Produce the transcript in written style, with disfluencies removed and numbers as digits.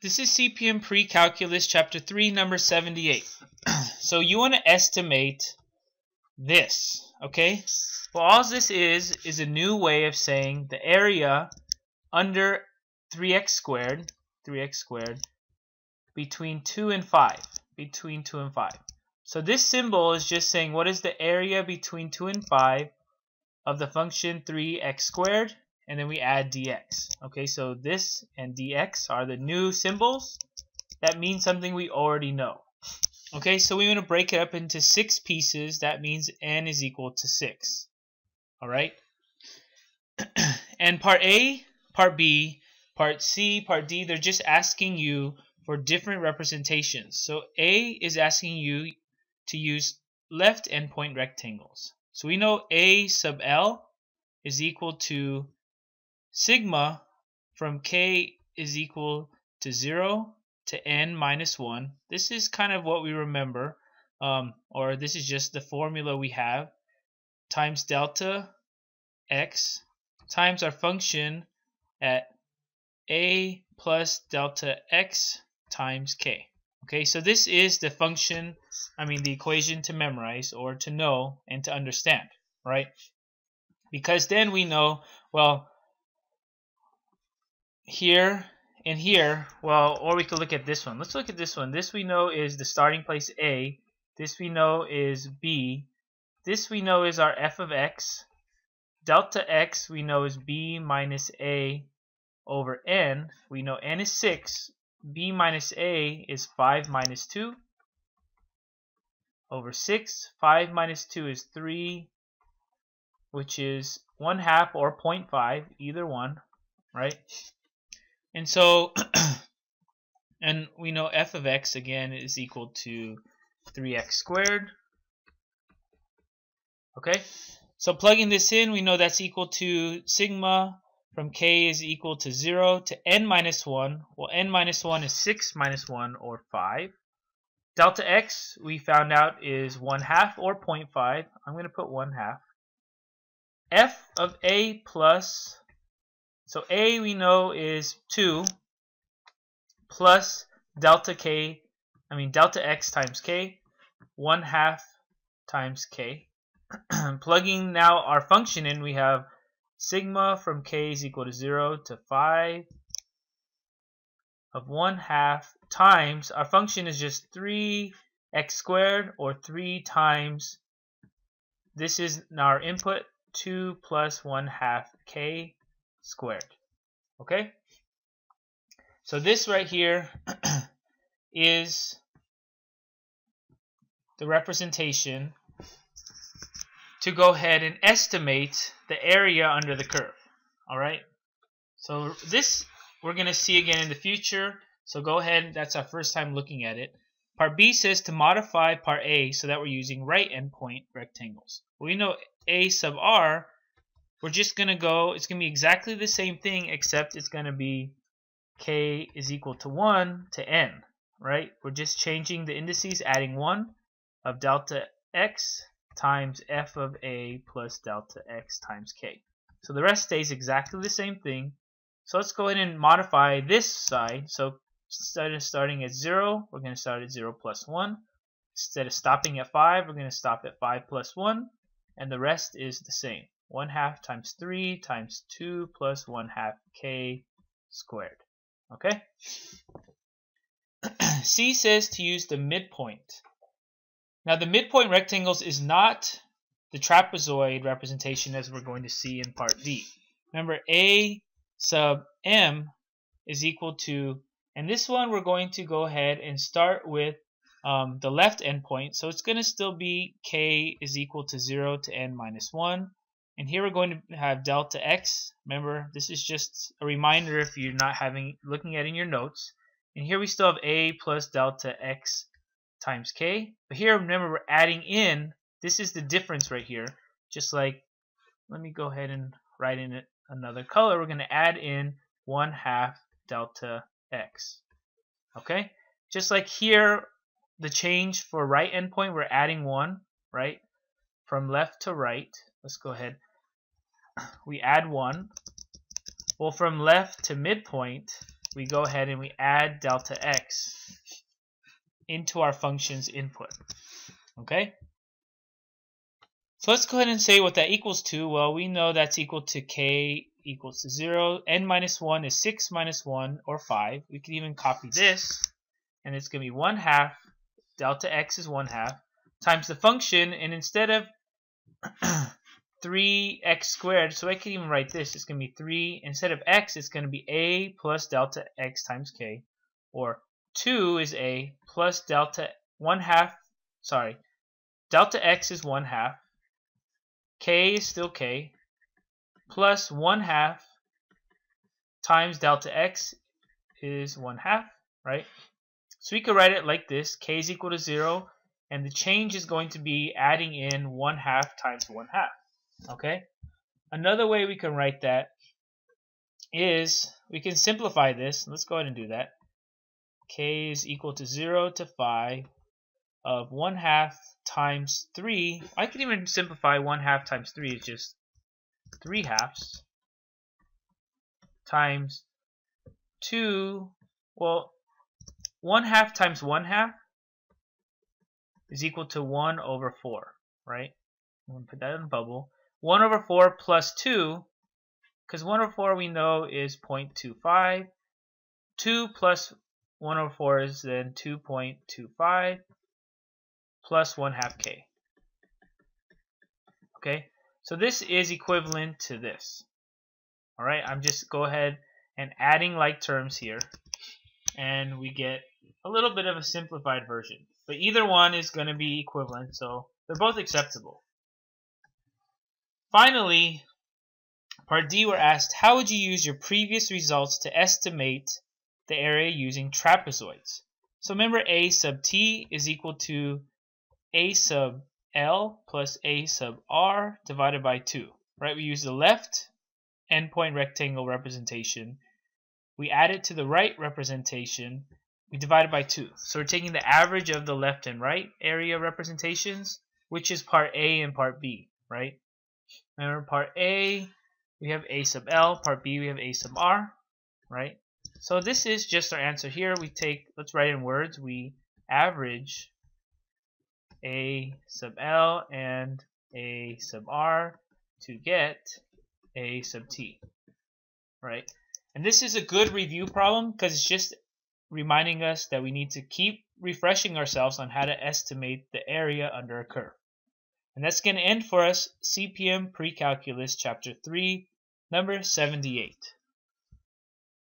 This is CPM Precalculus, Chapter 3, number 78. So you want to estimate this, okay? Well, all this is a new way of saying the area under 3x squared between 2 and 5. So this symbol is just saying what is the area between 2 and 5 of the function 3x squared, and then we add dx. Okay, so this and dx are the new symbols. That means something we already know. Okay, so we want to break it up into 6 pieces. That means n is equal to 6. Alright? And part A, part B, part C, part D, they're just asking you for different representations. So A is asking you to use left endpoint rectangles. So we know A sub L is equal to sigma from k is equal to 0 to n minus 1. This is kind of what we remember, or this is just the formula we have, times delta x times our function at a plus delta x times k. Okay, so this is the function, the equation to memorize or to know and to understand, right? Because then we know, well, here and here, well, or we could look at this one. Let's look at this one. This we know is the starting place A. This we know is B. This we know is our f of x. Delta x we know is b minus a over n. We know n is 6. b minus a is 5 minus 2 over 6. 5 minus 2 is 3, which is 1/2 or 0.5, either one, right? And so, and we know f of x again is equal to 3x squared. Okay, so plugging this in, we know that's equal to sigma from k is equal to 0 to n minus 1. Well, n minus 1 is 6 minus 1 or 5. Delta x we found out is 1/2 or 0.5. I'm going to put 1/2. F of a plus, so a we know is 2 plus delta x times k, 1/2 times k. Plugging now our function in, we have sigma from k is equal to 0 to 5 of 1/2 times, our function is just 3x squared, or 3 times, this is our input, 2 plus 1/2 k squared. Okay? So this right here is the representation to go ahead and estimate the area under the curve. Alright? So this we're going to see again in the future. So go ahead, that's our first time looking at it. Part B says to modify part A so that we're using right endpoint rectangles. We know A sub R, we're just going to go, it's going to be exactly the same thing, except it's going to be k is equal to 1 to n, right? We're just changing the indices, adding 1 of delta x times f of a plus delta x times k. So the rest stays exactly the same thing. So let's go ahead and modify this side. So instead of starting at 0, we're going to start at 0 plus 1. Instead of stopping at 5, we're going to stop at 5 plus 1. And the rest is the same. 1/2 times 3 times 2 plus 1/2 k squared. Okay? C says to use the midpoint. Now the midpoint rectangles is not the trapezoid representation as we're going to see in part D. Remember, A sub m is equal to, and this one we're going to go ahead and start with the left endpoint. So it's going to still be k is equal to 0 to n minus 1. And here we're going to have delta x. Remember, this is just a reminder if you're not looking at it in your notes. And here we still have a plus delta x times k. But here, remember, we're adding in, this is the difference right here. Just like, let me go ahead and write in it another color. We're going to add in 1/2 delta x. Okay? Just like here, the change for right endpoint, we're adding 1, right? From left to right. Let's go ahead. We add 1. Well, from left to midpoint, we go ahead and we add delta x into our function's input. Okay? So let's go ahead and say what that equals to. Well, we know that's equal to k equals to 0. N minus 1 is 6 minus 1, or 5. We can even copy this, and it's going to be 1/2. Delta x is 1/2 times the function, and instead of 3x squared, so I can even write this, it's going to be 3, instead of x, it's going to be a plus delta x times k, or 2 is a plus delta 1/2, delta x is 1/2, k is still k, plus 1/2 times delta x is 1/2, right? So we could write it like this: k is equal to 0, and the change is going to be adding in 1/2 times 1/2. Okay? Another way we can write that is we can simplify this. Let's go ahead and do that. K is equal to 0 to 5 of 1/2 times 3. I can even simplify 1/2 times 3 is just 3/2 times 2. Well, 1/2 times 1/2 is equal to 1 over 4, right? I'm going to put that in a bubble. 1 over 4 plus 2, because 1 over 4 we know is 0.25. 2 plus 1 over 4 is then 2.25 plus 1/2 k. Okay, so this is equivalent to this. Alright, I'm just go ahead and adding like terms here, and we get a little bit of a simplified version. But either one is going to be equivalent, so they're both acceptable. Finally, part D, we're asked, how would you use your previous results to estimate the area using trapezoids? So remember, a sub t is equal to a sub L plus a sub R divided by 2. Right? We use the left endpoint rectangle representation. We add it to the right representation. We divide it by 2. So we're taking the average of the left and right area representations, which is part A and part B. Right? Remember, part A, we have a sub L. Part B, we have a sub R. Right? So this is just our answer here. We take, let's write in words, we average a sub L and a sub R to get a sub T, right? And this is a good review problem because it's just reminding us that we need to keep refreshing ourselves on how to estimate the area under a curve. And that's going to end for us CPM Precalculus Chapter 3, number 78.